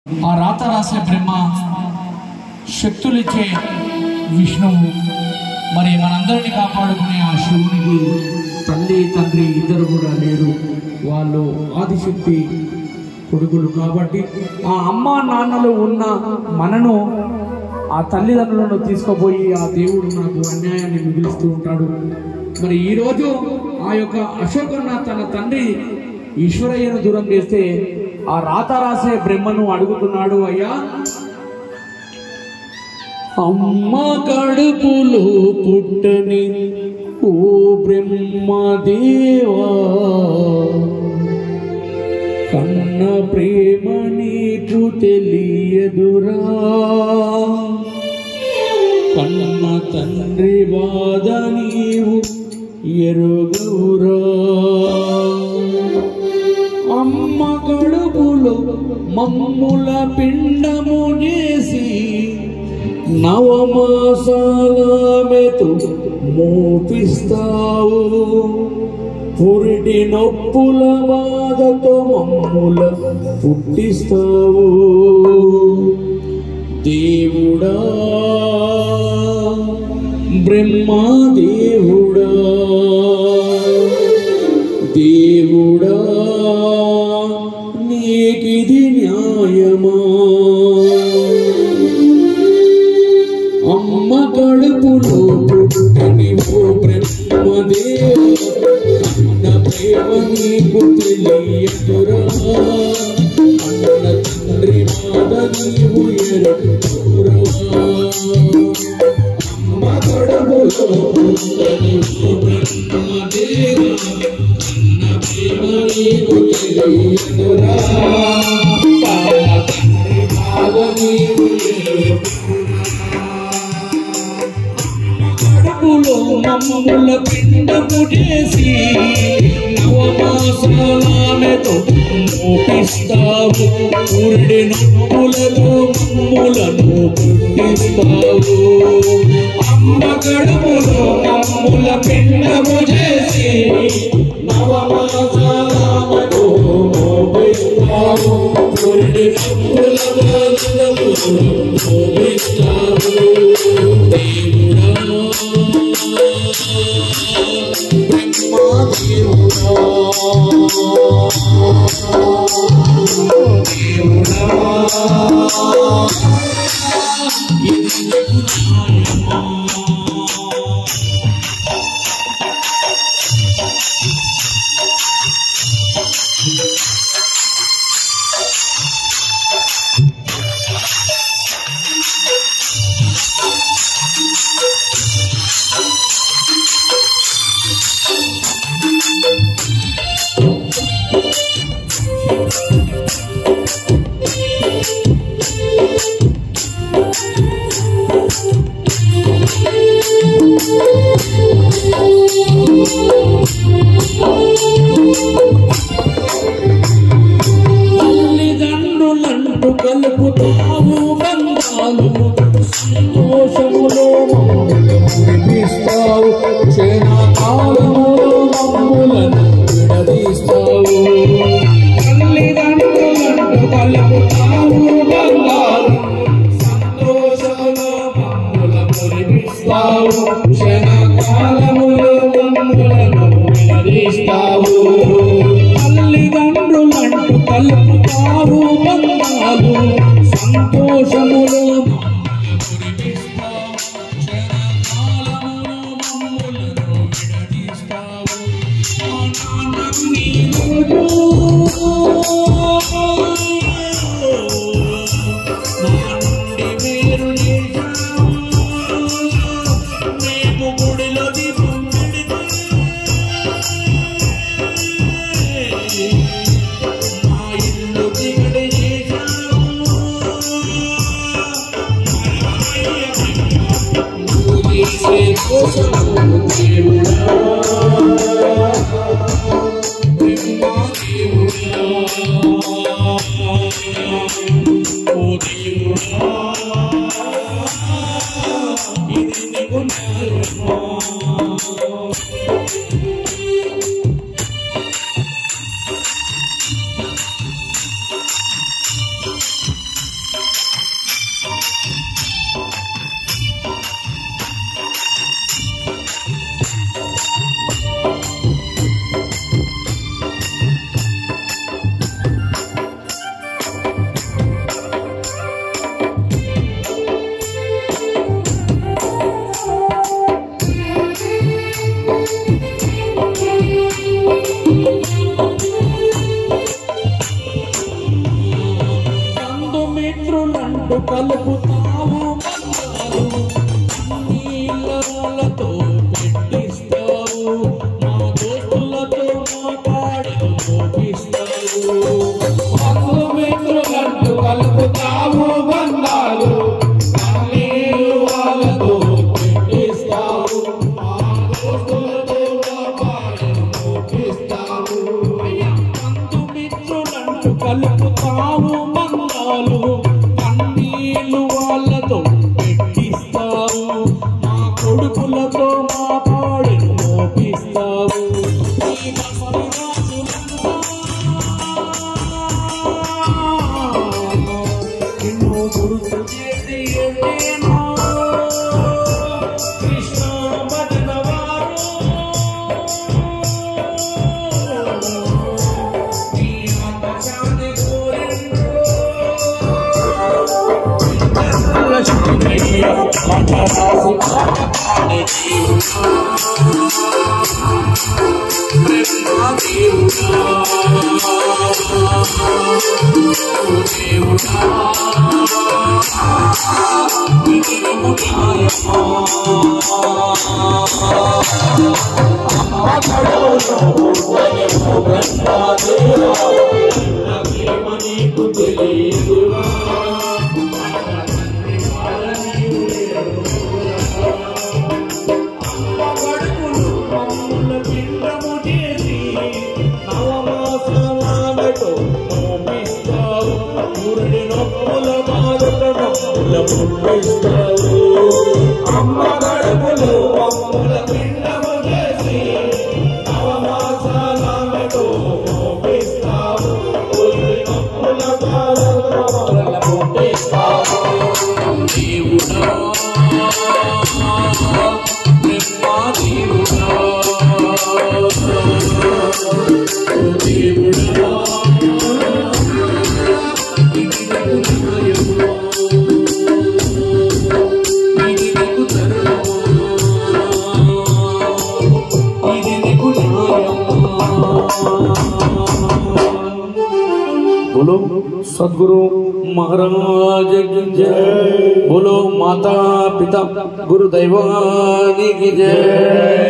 ఆ రాత రాసే బ్రహ్మ, శక్తులిచ్చే విష్ణువు, మరి మనందరినీ కాపాడుకునే ఆ శివునికి తల్లి తండ్రి ఇద్దరు కూడా లేరు. వాళ్ళు ఆదిశక్తి కొడుకులు. కాబట్టి ఆ అమ్మ నాన్నలు ఉన్న మనను ఆ తల్లిదండ్రులను తీసుకుపోయి ఆ దేవుడు నాకు అన్యాయాన్ని మిగిలిస్తూ ఉంటాడు. మరి ఈరోజు ఆ యొక్క అశోకన్న తన తండ్రి ఈశ్వరయ్యను దూరం చేస్తే ఆ రాత రాసే బ్రహ్మను అడుగుతున్నాడు, అయ్యా అమ్మ కడుపులో పుట్టని ఓ బ్రహ్మదేవా, కన్న ప్రేమ నీకు తెలియదురా, కన్న తండ్రి బాధ నీవు ఎరుగవురా. అమ్మ కడుపులో మమ్ముల పిండము చేసి నవమాసాల మెతు మోపిస్తావు, పురిటి నొప్పుల బాధతో మమ్ముల పుట్టిస్తావు. దేవుడా బ్రహ్మదేవుడా, దేవుడా నీకిది న్యాయమా? అమ్మ కడుపులో పుట్టని ఓ బ్రహ్మదేవా, కన్న ప్రేమ నీకు తెలియదురా, అన్న తండ్రి బాధ నీవు ఎరుగవురా. అమ్మ కడుపులో పుట్టని ఓ బ్రహ్మదేవా, కన్న ప్రేమ నీకు తెలియదురా, అన్న తండ్రి బాధ నీవు ఎరుగవురా. కడుపులో మమ్ముల పిండము చేసి నవమాసాల మెతు మోపిస్తావు, పురిటి నొప్పులతో మమ్ములను పుట్టిస్తావు. అమ్మ కడుపులో మమ్ముల పిండము చేసి నవమాసాల మెతు మోపిస్తావు, పురిటి నొప్పులతో మోపిస్తావు. తల్లిదండ్రులంటూ కలుపుతావు బంధాలు, సంతోషములో మమ్ములు మురిపిస్తావు, క్షణకాలములో మమ్ములను విడదీస్తావు. తల్లిదండ్రులంటూ కలుపుతావు బంధాలు, సంతోషములో మమ్ముల మురిపిస్తావు, క్షణకాలములో మమ్ములను విడదీస్తావు. తల్లిదండ్రులంటూ కలుపుతావు బంధాలు, సంతోషములో మురిపిస్తావు, క్షణకాలములో మమ్ములను విడదీస్తావు. మా నాన్నకు నీవు మా నుండి వేరు చేశావు, మేము గుడిలో దీపం పెడితే మా ఇల్లు దిగడి చేశావు. నువ్వు చేసే కోసము దేవుడా, బ్రహ్మదేవుడా, ఓ దేవుడా ఇది నీకు న్యాయమా? నంటు కలుపుతావు నీళ్ళతో పెట్టిస్తావు మా దోస్తులతో మాట్లాడి మోపిస్తావు బంధుమిత్రులంటూ కలుపుతావు బంధాలు నీళ్ళు వాళ్ళతో పెట్టిస్తావు మా దోస్తులతో మాట్లాడి మోపిస్తావు బంధుమిత్రులంటూ కలుపుతావు బంధాలు కన్నీళ్ళు వాళ్ళతో పెట్టిస్తావు మా కొడుకులతో మా పాడిను మోపిస్తావు ఎన్నో గుర్తు చేసి కృష్ణ భజన వారు నీ ఆత్మశాంతి అమ్మ గడుపులు అమ్ముల పిండము చేసి నవమాసాలతో మోపిస్తావు నొప్పుల బాధల మోపిస్తావు దేవుడా బ్రహ్మా దేవుడా దేవుడా बोलो सद्गुरु महाराज की जय। बोलो माता पिता गुरु दैवानी की जय।